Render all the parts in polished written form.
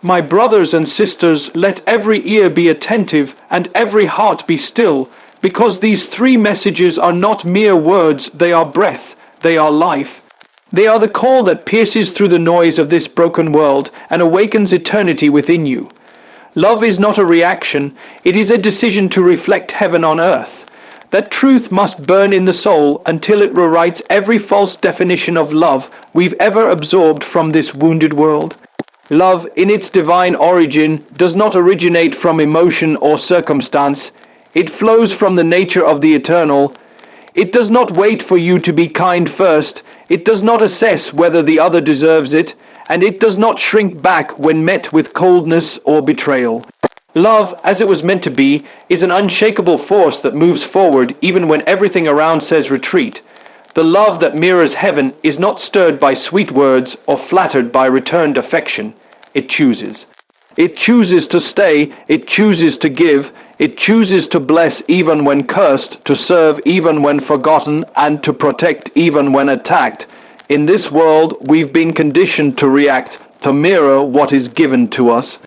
My brothers and sisters, let every ear be attentive and every heart be still, because these three messages are not mere words, they are breath, they are life. They are the call that pierces through the noise of this broken world and awakens eternity within you. Love is not a reaction, it is a decision to reflect heaven on earth. That truth must burn in the soul until it rewrites every false definition of love we've ever absorbed from this wounded world. Love, in its divine origin, does not originate from emotion or circumstance. It flows from the nature of the eternal. It does not wait for you to be kind first. It does not assess whether the other deserves it, and it does not shrink back when met with coldness or betrayal. Love, as it was meant to be, is an unshakable force that moves forward even when everything around says retreat. The love that mirrors heaven is not stirred by sweet words or flattered by returned affection. It chooses. It chooses to stay, it chooses to give, it chooses to bless even when cursed, to serve even when forgotten, and to protect even when attacked. In this world, we've been conditioned to react, to mirror what is given to us.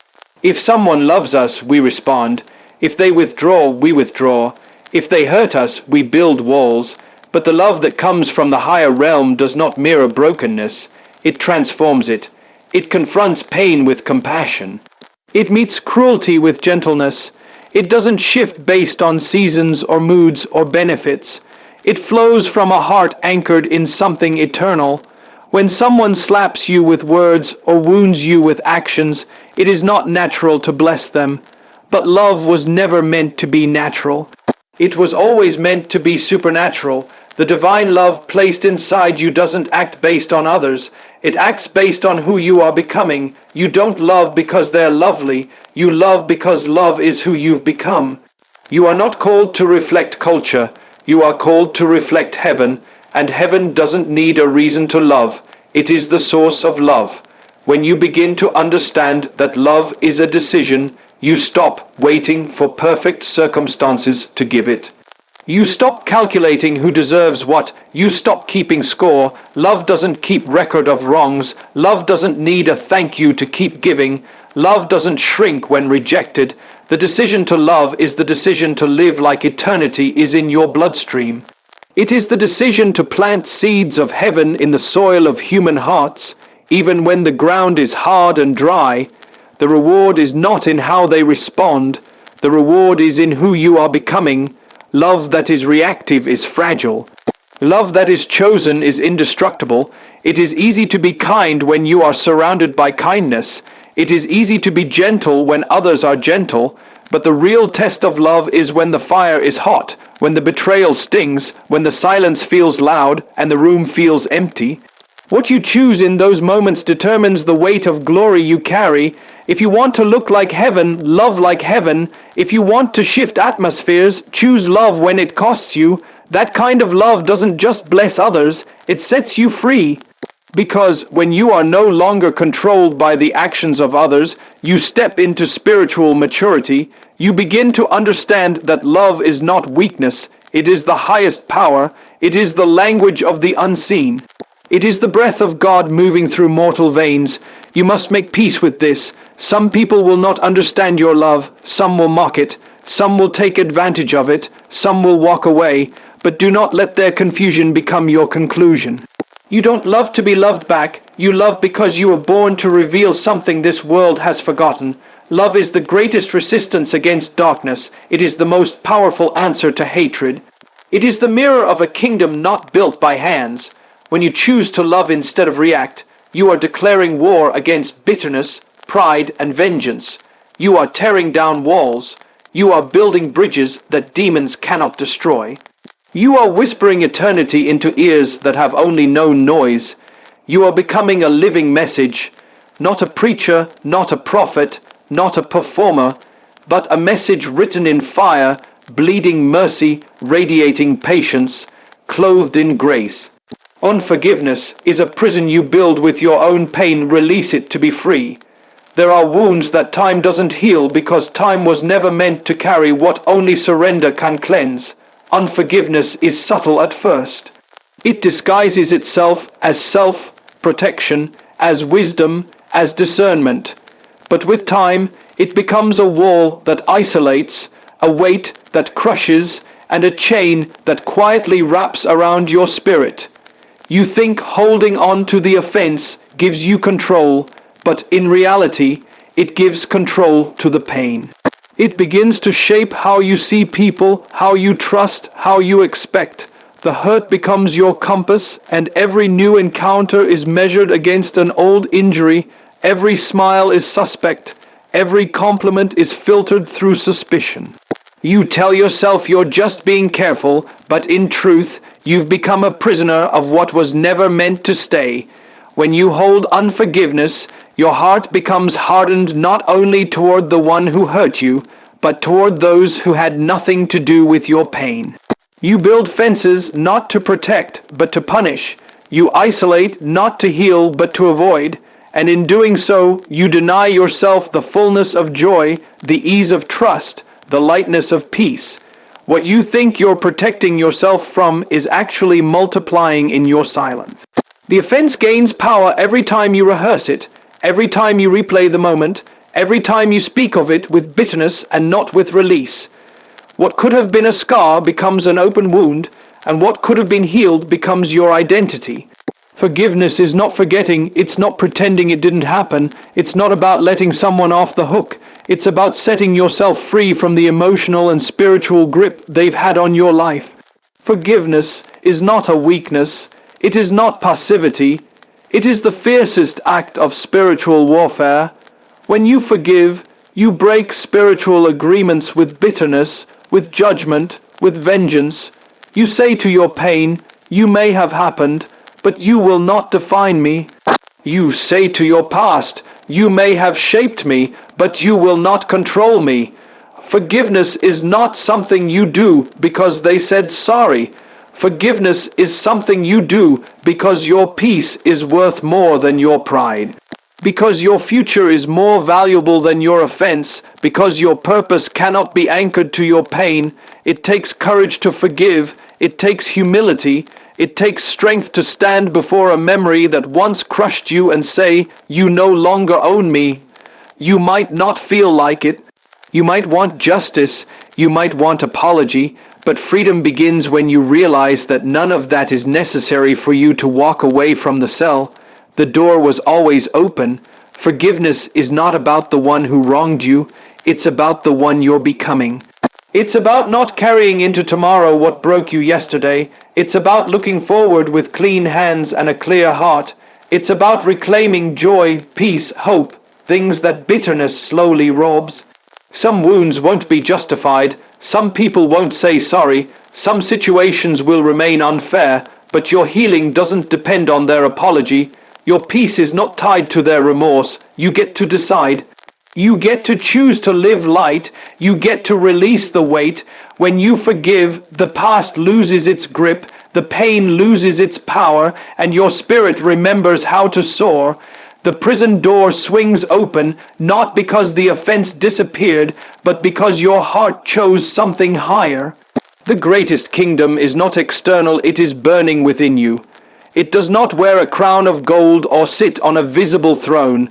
If someone loves us, we respond. If they withdraw, we withdraw. If they hurt us, we build walls. But the love that comes from the higher realm does not mirror brokenness. It transforms it. It confronts pain with compassion. It meets cruelty with gentleness. It doesn't shift based on seasons or moods or benefits. It flows from a heart anchored in something eternal. When someone slaps you with words or wounds you with actions, it is not natural to bless them. But love was never meant to be natural. It was always meant to be supernatural. The divine love placed inside you doesn't act based on others. It acts based on who you are becoming. You don't love because they're lovely. You love because love is who you've become. You are not called to reflect culture. You are called to reflect heaven. And heaven doesn't need a reason to love. It is the source of love. When you begin to understand that love is a decision, you stop waiting for perfect circumstances to give it. You stop calculating who deserves what. You stop keeping score. Love doesn't keep record of wrongs. Love doesn't need a thank you to keep giving. Love doesn't shrink when rejected. The decision to love is the decision to live like eternity is in your bloodstream. It is the decision to plant seeds of heaven in the soil of human hearts, even when the ground is hard and dry. The reward is not in how they respond. The reward is in who you are becoming. Love that is reactive is fragile. Love that is chosen is indestructible. It is easy to be kind when you are surrounded by kindness. It is easy to be gentle when others are gentle. But the real test of love is when the fire is hot, when the betrayal stings, when the silence feels loud and the room feels empty. What you choose in those moments determines the weight of glory you carry. If you want to look like heaven, love like heaven. If you want to shift atmospheres, choose love when it costs you. That kind of love doesn't just bless others, it sets you free. Because when you are no longer controlled by the actions of others, you step into spiritual maturity. You begin to understand that love is not weakness. It is the highest power. It is the language of the unseen. It is the breath of God moving through mortal veins. You must make peace with this. Some people will not understand your love. Some will mock it. Some will take advantage of it. Some will walk away. But do not let their confusion become your conclusion. You don't love to be loved back. You love because you were born to reveal something this world has forgotten. Love is the greatest resistance against darkness. It is the most powerful answer to hatred. It is the mirror of a kingdom not built by hands. When you choose to love instead of react, you are declaring war against bitterness, pride, and vengeance. You are tearing down walls. You are building bridges that demons cannot destroy. You are whispering eternity into ears that have only known noise. You are becoming a living message, not a preacher, not a prophet, not a performer, but a message written in fire, bleeding mercy, radiating patience, clothed in grace. Unforgiveness is a prison you build with your own pain. Release it to be free. There are wounds that time doesn't heal because time was never meant to carry what only surrender can cleanse. Unforgiveness is subtle at first. It disguises itself as self-protection, as wisdom, as discernment. But with time, it becomes a wall that isolates, a weight that crushes, and a chain that quietly wraps around your spirit. You think holding on to the offense gives you control, but in reality, it gives control to the pain. It begins to shape how you see people, how you trust, how you expect. The hurt becomes your compass, and every new encounter is measured against an old injury. Every smile is suspect. Every compliment is filtered through suspicion. You tell yourself you're just being careful, but in truth, you've become a prisoner of what was never meant to stay. When you hold unforgiveness, your heart becomes hardened not only toward the one who hurt you, but toward those who had nothing to do with your pain. You build fences not to protect, but to punish. You isolate not to heal, but to avoid. And in doing so, you deny yourself the fullness of joy, the ease of trust, the lightness of peace. What you think you're protecting yourself from is actually multiplying in your silence. The offense gains power every time you rehearse it, every time you replay the moment, every time you speak of it with bitterness and not with release. What could have been a scar becomes an open wound, and what could have been healed becomes your identity. Forgiveness is not forgetting, it's not pretending it didn't happen, it's not about letting someone off the hook, it's about setting yourself free from the emotional and spiritual grip they've had on your life. Forgiveness is not a weakness, it is not passivity, it is the fiercest act of spiritual warfare. When you forgive, you break spiritual agreements with bitterness, with judgment, with vengeance. You say to your pain, "You may have happened, but you will not define me." You say to your past, "You may have shaped me, but you will not control me." Forgiveness is not something you do because they said sorry. Forgiveness is something you do because your peace is worth more than your pride. Because your future is more valuable than your offense, because your purpose cannot be anchored to your pain. It takes courage to forgive, it takes humility, it takes strength to stand before a memory that once crushed you and say, "You no longer own me." You might not feel like it. You might want justice, you might want apology, but freedom begins when you realize that none of that is necessary for you to walk away from the cell. The door was always open. Forgiveness is not about the one who wronged you, it's about the one you're becoming. It's about not carrying into tomorrow what broke you yesterday. It's about looking forward with clean hands and a clear heart. It's about reclaiming joy, peace, hope, things that bitterness slowly robs. Some wounds won't be justified, some people won't say sorry, some situations will remain unfair, but your healing doesn't depend on their apology. Your peace is not tied to their remorse. You get to decide. You get to choose to live light. You get to release the weight. When you forgive, the past loses its grip, the pain loses its power, and your spirit remembers how to soar. The prison door swings open, not because the offense disappeared, but because your heart chose something higher. The greatest kingdom is not external, it is burning within you. It does not wear a crown of gold or sit on a visible throne.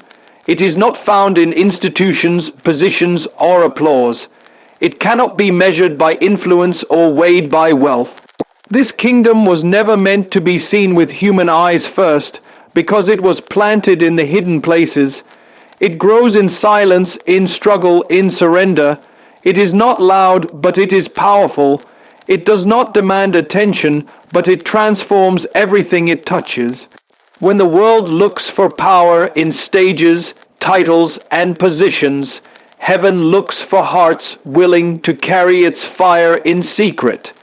It is not found in institutions, positions, or applause. It cannot be measured by influence or weighed by wealth. This kingdom was never meant to be seen with human eyes first, because it was planted in the hidden places. It grows in silence, in struggle, in surrender. It is not loud, but it is powerful. It does not demand attention, but it transforms everything it touches. When the world looks for power in stages, titles, and positions, heaven looks for hearts willing to carry its fire in secret.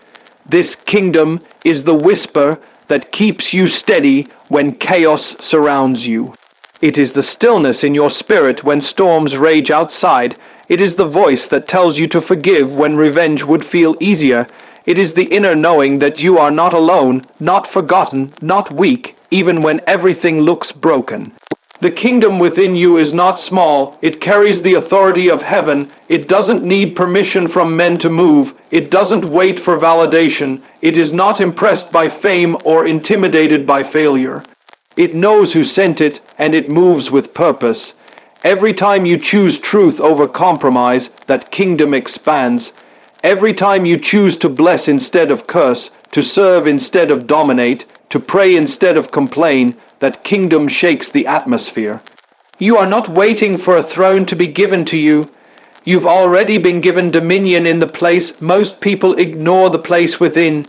This kingdom is the whisper that keeps you steady when chaos surrounds you. It is the stillness in your spirit when storms rage outside. It is the voice that tells you to forgive when revenge would feel easier. It is the inner knowing that you are not alone, not forgotten, not weak, even when everything looks broken. The kingdom within you is not small. It carries the authority of heaven. It doesn't need permission from men to move. It doesn't wait for validation. It is not impressed by fame or intimidated by failure. It knows who sent it, and it moves with purpose. Every time you choose truth over compromise, that kingdom expands. Every time you choose to bless instead of curse, to serve instead of dominate, to pray instead of complain, that kingdom shakes the atmosphere. You are not waiting for a throne to be given to you. You've already been given dominion in the place most people ignore, the place within.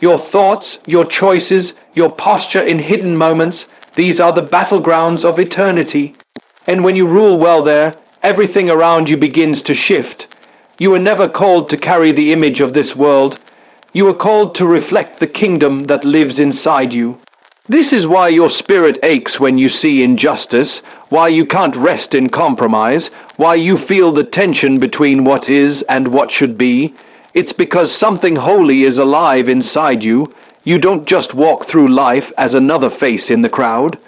Your thoughts, your choices, your posture in hidden moments, these are the battlegrounds of eternity. And when you rule well there, everything around you begins to shift. You were never called to carry the image of this world. You were called to reflect the kingdom that lives inside you. This is why your spirit aches when you see injustice, why you can't rest in compromise, why you feel the tension between what is and what should be. It's because something holy is alive inside you. You don't just walk through life as another face in the crowd.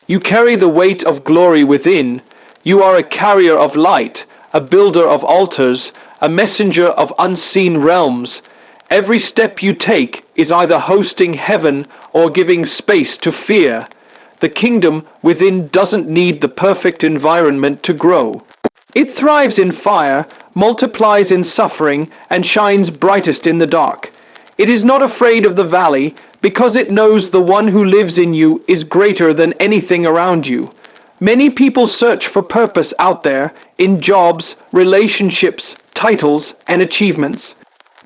You carry the weight of glory within. You are a carrier of light, a builder of altars, a messenger of unseen realms. Every step you take is either hosting heaven or giving space to fear. The kingdom within doesn't need the perfect environment to grow. It thrives in fire, multiplies in suffering, and shines brightest in the dark. It is not afraid of the valley, because it knows the one who lives in you is greater than anything around you. Many people search for purpose out there, in jobs, relationships, titles, and achievements.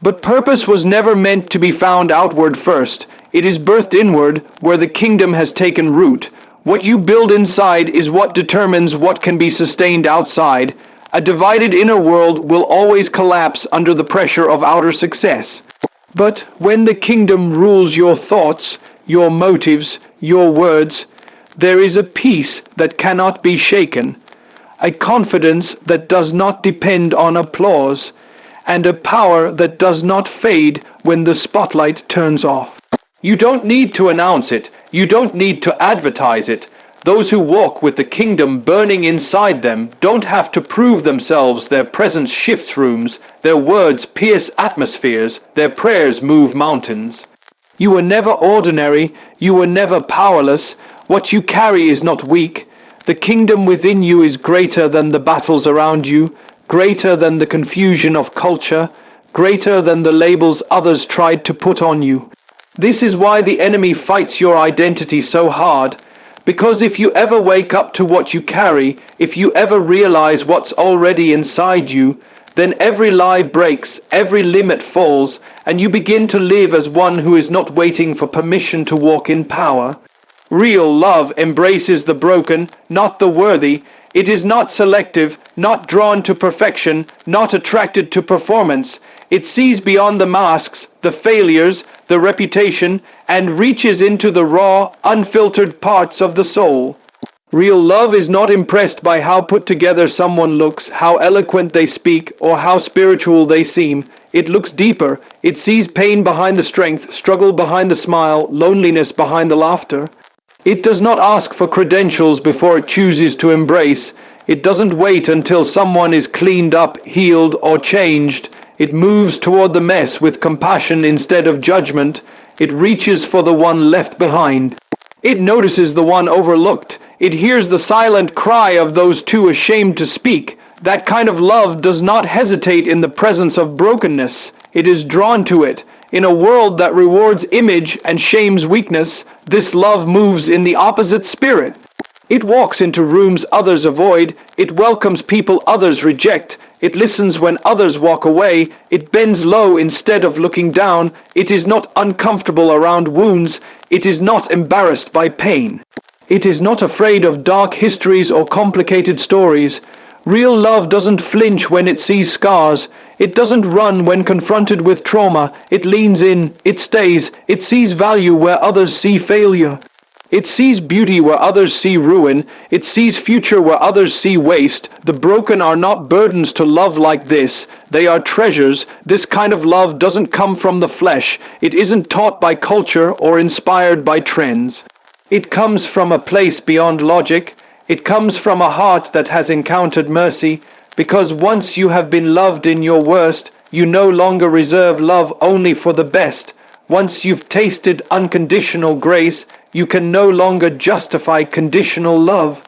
But purpose was never meant to be found outward first. It is birthed inward, where the kingdom has taken root. What you build inside is what determines what can be sustained outside. A divided inner world will always collapse under the pressure of outer success. But when the kingdom rules your thoughts, your motives, your words, there is a peace that cannot be shaken, a confidence that does not depend on applause, and a power that does not fade when the spotlight turns off. You don't need to announce it. You don't need to advertise it. Those who walk with the kingdom burning inside them don't have to prove themselves. Their presence shifts rooms, their words pierce atmospheres, their prayers move mountains. You were never ordinary, you were never powerless. What you carry is not weak. The kingdom within you is greater than the battles around you, greater than the confusion of culture, greater than the labels others tried to put on you. This is why the enemy fights your identity so hard. Because if you ever wake up to what you carry, if you ever realize what's already inside you, then every lie breaks, every limit falls, and you begin to live as one who is not waiting for permission to walk in power. Real love embraces the broken, not the worthy. It is not selective, not drawn to perfection, not attracted to performance. It sees beyond the masks, the failures, the reputation, and reaches into the raw, unfiltered parts of the soul. Real love is not impressed by how put together someone looks, how eloquent they speak, or how spiritual they seem. It looks deeper. It sees pain behind the strength, struggle behind the smile, loneliness behind the laughter. It does not ask for credentials before it chooses to embrace. It doesn't wait until someone is cleaned up, healed, or changed. It moves toward the mess with compassion instead of judgment. It reaches for the one left behind. It notices the one overlooked. It hears the silent cry of those too ashamed to speak. That kind of love does not hesitate in the presence of brokenness. It is drawn to it. In a world that rewards image and shames weakness, this love moves in the opposite spirit. It walks into rooms others avoid. It welcomes people others reject. It listens when others walk away. It bends low instead of looking down. It is not uncomfortable around wounds. It is not embarrassed by pain. It is not afraid of dark histories or complicated stories. Real love doesn't flinch when it sees scars. It doesn't run when confronted with trauma. It leans in. It stays. It sees value where others see failure. It sees beauty where others see ruin. It sees future where others see waste. The broken are not burdens to love like this. They are treasures. This kind of love doesn't come from the flesh. It isn't taught by culture or inspired by trends. It comes from a place beyond logic. It comes from a heart that has encountered mercy. Because once you have been loved in your worst, you no longer reserve love only for the best. Once you've tasted unconditional grace, you can no longer justify conditional love.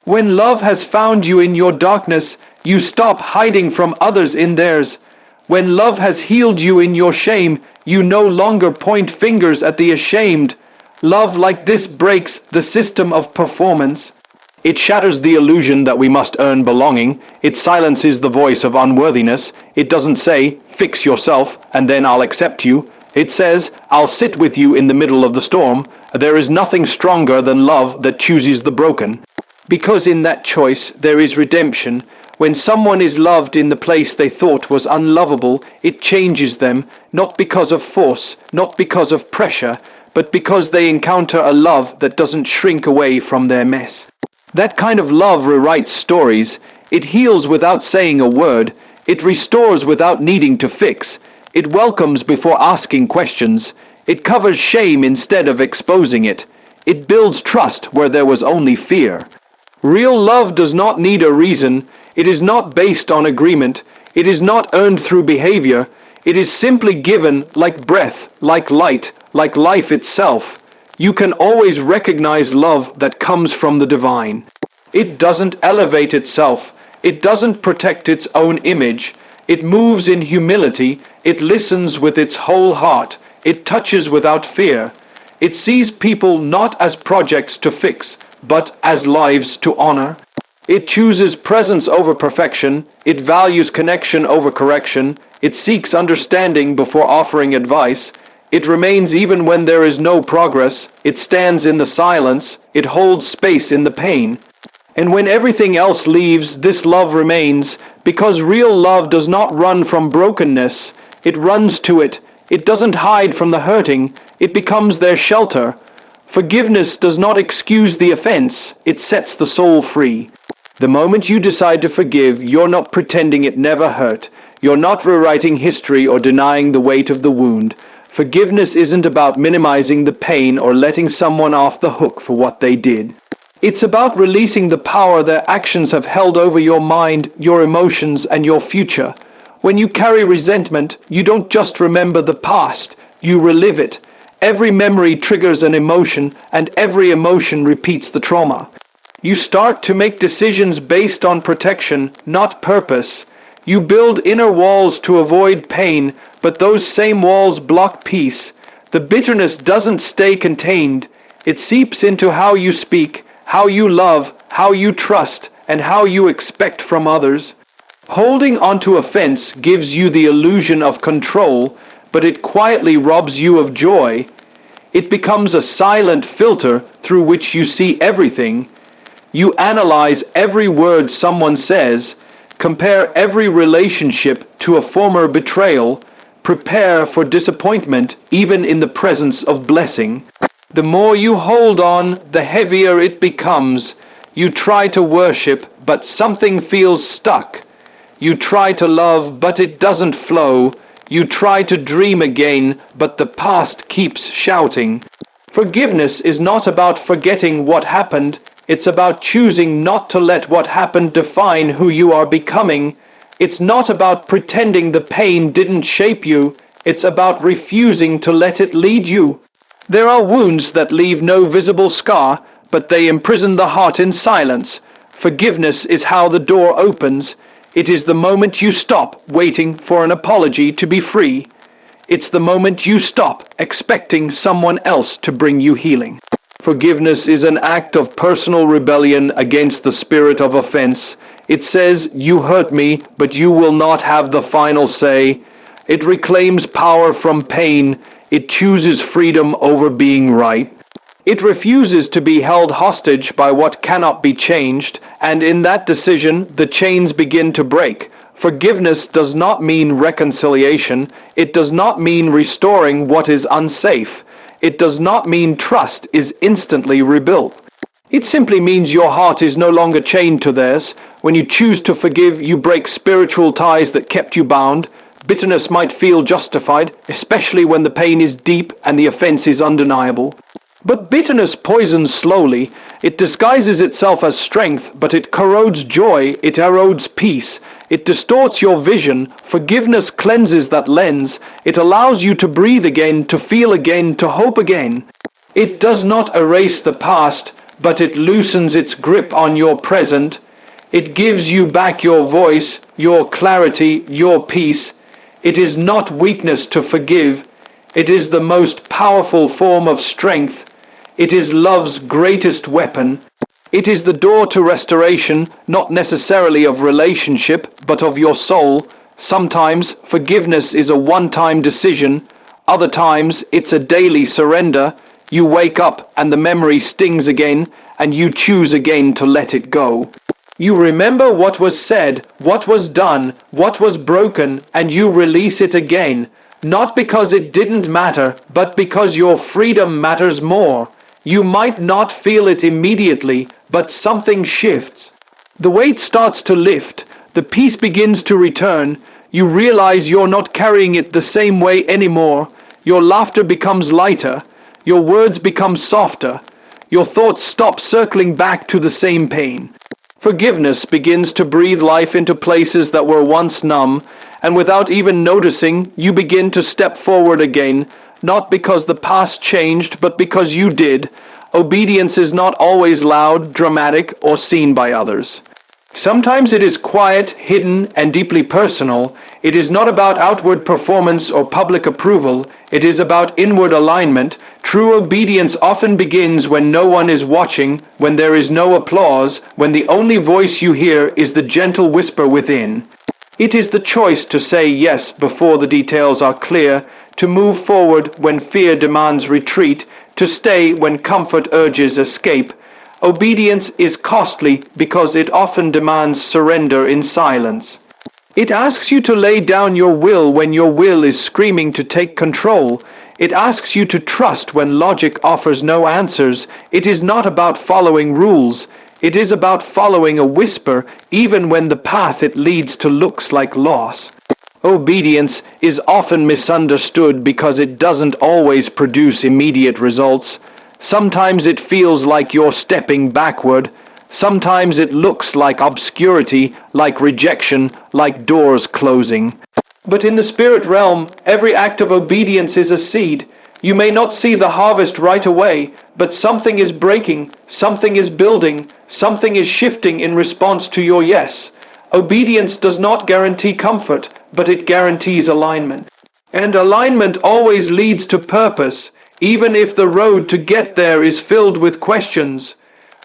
When love has found you in your darkness, you stop hiding from others in theirs. When love has healed you in your shame, you no longer point fingers at the ashamed. Love like this breaks the system of performance. It shatters the illusion that we must earn belonging. It silences the voice of unworthiness. It doesn't say, fix yourself, and then I'll accept you. It says, I'll sit with you in the middle of the storm. There is nothing stronger than love that chooses the broken. Because in that choice there is redemption. When someone is loved in the place they thought was unlovable, it changes them, not because of force, not because of pressure, but because they encounter a love that doesn't shrink away from their mess. That kind of love rewrites stories. It heals without saying a word. It restores without needing to fix. It welcomes before asking questions. It covers shame instead of exposing it. It builds trust where there was only fear. Real love does not need a reason. It is not based on agreement. It is not earned through behavior. It is simply given like breath, like light, like life itself. You can always recognize love that comes from the divine. It doesn't elevate itself. It doesn't protect its own image. It moves in humility. It listens with its whole heart. It touches without fear. It sees people not as projects to fix, but as lives to honor. It chooses presence over perfection. It values connection over correction. It seeks understanding before offering advice. It remains even when there is no progress. It stands in the silence. It holds space in the pain. And when everything else leaves, this love remains, because real love does not run from brokenness. It runs to it. It doesn't hide from the hurting. It becomes their shelter. Forgiveness does not excuse the offense. It sets the soul free. The moment you decide to forgive, you're not pretending it never hurt. You're not rewriting history or denying the weight of the wound. Forgiveness isn't about minimizing the pain or letting someone off the hook for what they did. It's about releasing the power their actions have held over your mind, your emotions, and your future. When you carry resentment, you don't just remember the past, you relive it. Every memory triggers an emotion, and every emotion repeats the trauma. You start to make decisions based on protection, not purpose. You build inner walls to avoid pain, but those same walls block peace. The bitterness doesn't stay contained. It seeps into how you speak, how you love, how you trust, and how you expect from others. Holding onto offense gives you the illusion of control, but it quietly robs you of joy. It becomes a silent filter through which you see everything. You analyze every word someone says, compare every relationship to a former betrayal, prepare for disappointment even in the presence of blessing. The more you hold on, the heavier it becomes. You try to worship, but something feels stuck. You try to love, but it doesn't flow. You try to dream again, but the past keeps shouting. Forgiveness is not about forgetting what happened. It's about choosing not to let what happened define who you are becoming. It's not about pretending the pain didn't shape you. It's about refusing to let it lead you. There are wounds that leave no visible scar, but they imprison the heart in silence. Forgiveness is how the door opens. It is the moment you stop waiting for an apology to be free. It's the moment you stop expecting someone else to bring you healing. Forgiveness is an act of personal rebellion against the spirit of offense. It says, you hurt me, but you will not have the final say. It reclaims power from pain. It chooses freedom over being right. It refuses to be held hostage by what cannot be changed, and in that decision, the chains begin to break. Forgiveness does not mean reconciliation. It does not mean restoring what is unsafe. It does not mean trust is instantly rebuilt. It simply means your heart is no longer chained to theirs. When you choose to forgive, you break spiritual ties that kept you bound. Bitterness might feel justified, especially when the pain is deep and the offense is undeniable. But bitterness poisons slowly. It disguises itself as strength, but it corrodes joy, it erodes peace. It distorts your vision. Forgiveness cleanses that lens. It allows you to breathe again, to feel again, to hope again. It does not erase the past, but it loosens its grip on your present. It gives you back your voice, your clarity, your peace. It is not weakness to forgive. It is the most powerful form of strength. It is love's greatest weapon. It is the door to restoration, not necessarily of relationship, but of your soul. Sometimes forgiveness is a one-time decision. Other times it's a daily surrender. You wake up and the memory stings again, and you choose again to let it go. You remember what was said, what was done, what was broken, and you release it again. Not because it didn't matter, but because your freedom matters more. You might not feel it immediately, but something shifts. The weight starts to lift. The peace begins to return. You realize you're not carrying it the same way anymore. Your laughter becomes lighter. Your words become softer. Your thoughts stop circling back to the same pain. Forgiveness begins to breathe life into places that were once numb, and without even noticing, you begin to step forward again, not because the past changed, but because you did. Obedience is not always loud, dramatic, or seen by others. Sometimes it is quiet, hidden, and deeply personal. It is not about outward performance or public approval. It is about inward alignment. True obedience often begins when no one is watching, when there is no applause, when the only voice you hear is the gentle whisper within. It is the choice to say yes before the details are clear, to move forward when fear demands retreat, to stay when comfort urges escape. Obedience is costly because it often demands surrender in silence. It asks you to lay down your will when your will is screaming to take control. It asks you to trust when logic offers no answers. It is not about following rules. It is about following a whisper, even when the path it leads to looks like loss. Obedience is often misunderstood because it doesn't always produce immediate results. Sometimes it feels like you're stepping backward. Sometimes it looks like obscurity, like rejection, like doors closing. But in the spirit realm, every act of obedience is a seed. You may not see the harvest right away, but something is breaking, something is building, something is shifting in response to your yes. Obedience does not guarantee comfort, but it guarantees alignment. And alignment always leads to purpose, even if the road to get there is filled with questions.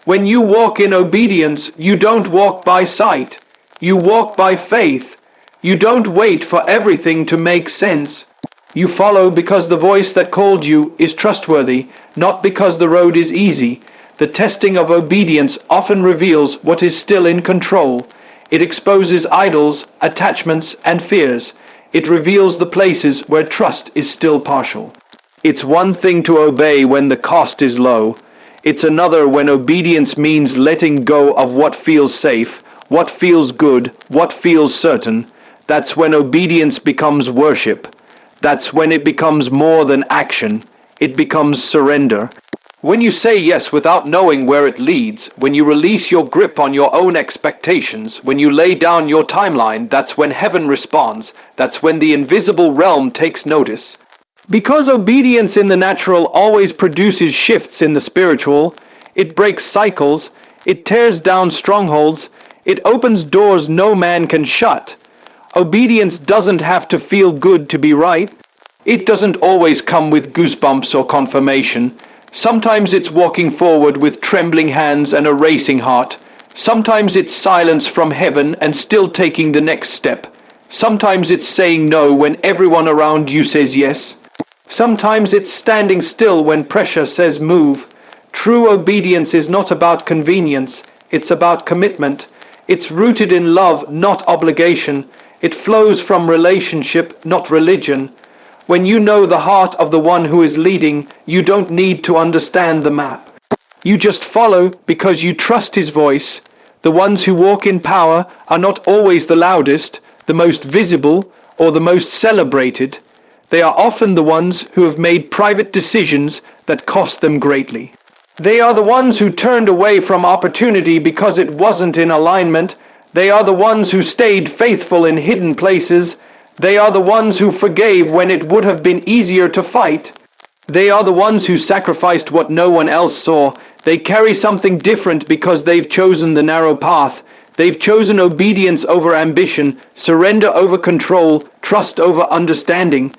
When you walk in obedience, you don't walk by sight. You walk by faith. You don't wait for everything to make sense. You follow because the voice that called you is trustworthy, not because the road is easy. The testing of obedience often reveals what is still in control. It exposes idols, attachments, and fears. It reveals the places where trust is still partial. It's one thing to obey when the cost is low. It's another when obedience means letting go of what feels safe, what feels good, what feels certain. That's when obedience becomes worship. That's when it becomes more than action. It becomes surrender. When you say yes without knowing where it leads, when you release your grip on your own expectations, when you lay down your timeline, that's when heaven responds. That's when the invisible realm takes notice. Because obedience in the natural always produces shifts in the spiritual, it breaks cycles, it tears down strongholds, it opens doors no man can shut. Obedience doesn't have to feel good to be right. It doesn't always come with goosebumps or confirmation. Sometimes it's walking forward with trembling hands and a racing heart. Sometimes it's silence from heaven and still taking the next step. Sometimes it's saying no when everyone around you says yes. Sometimes it's standing still when pressure says move. True obedience is not about convenience. It's about commitment. It's rooted in love, not obligation. It flows from relationship, not religion. When you know the heart of the one who is leading, you don't need to understand the map. You just follow because you trust his voice. The ones who walk in power are not always the loudest, the most visible, or the most celebrated. They are often the ones who have made private decisions that cost them greatly. They are the ones who turned away from opportunity because it wasn't in alignment. They are the ones who stayed faithful in hidden places. They are the ones who forgave when it would have been easier to fight. They are the ones who sacrificed what no one else saw. They carry something different because they've chosen the narrow path. They've chosen obedience over ambition, surrender over control, trust over understanding.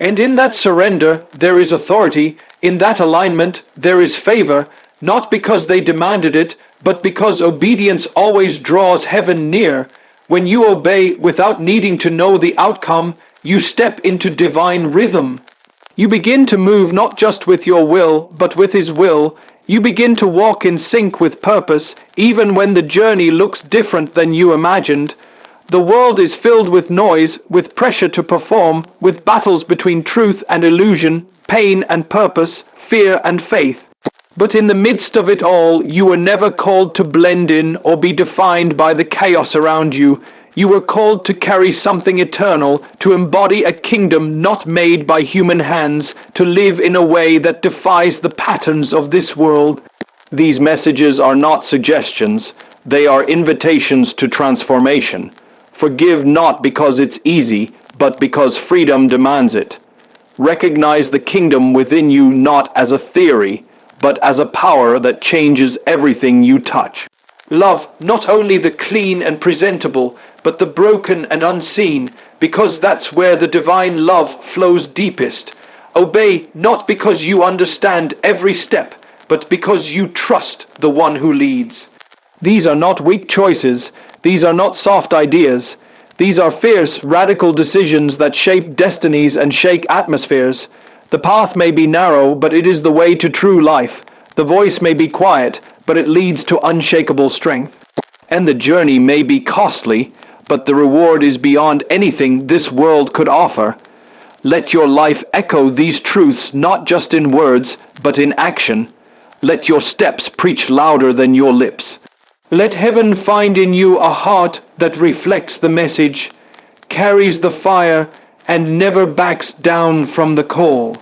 And in that surrender, there is authority. In that alignment, there is favor, not because they demanded it, but because obedience always draws heaven near. When you obey without needing to know the outcome, you step into divine rhythm. You begin to move not just with your will, but with His will. You begin to walk in sync with purpose, even when the journey looks different than you imagined. The world is filled with noise, with pressure to perform, with battles between truth and illusion, pain and purpose, fear and faith. But in the midst of it all, you were never called to blend in or be defined by the chaos around you. You were called to carry something eternal, to embody a kingdom not made by human hands, to live in a way that defies the patterns of this world. These messages are not suggestions, they are invitations to transformation. Forgive not because it's easy, but because freedom demands it. Recognize the kingdom within you not as a theory, but as a power that changes everything you touch. Love not only the clean and presentable, but the broken and unseen, because that's where the divine love flows deepest. Obey not because you understand every step, but because you trust the one who leads. These are not weak choices. These are not soft ideas. These are fierce, radical decisions that shape destinies and shake atmospheres. The path may be narrow, but it is the way to true life. The voice may be quiet, but it leads to unshakable strength. And the journey may be costly, but the reward is beyond anything this world could offer. Let your life echo these truths not just in words, but in action. Let your steps preach louder than your lips. Let heaven find in you a heart that reflects the message, carries the fire, and never backs down from the call.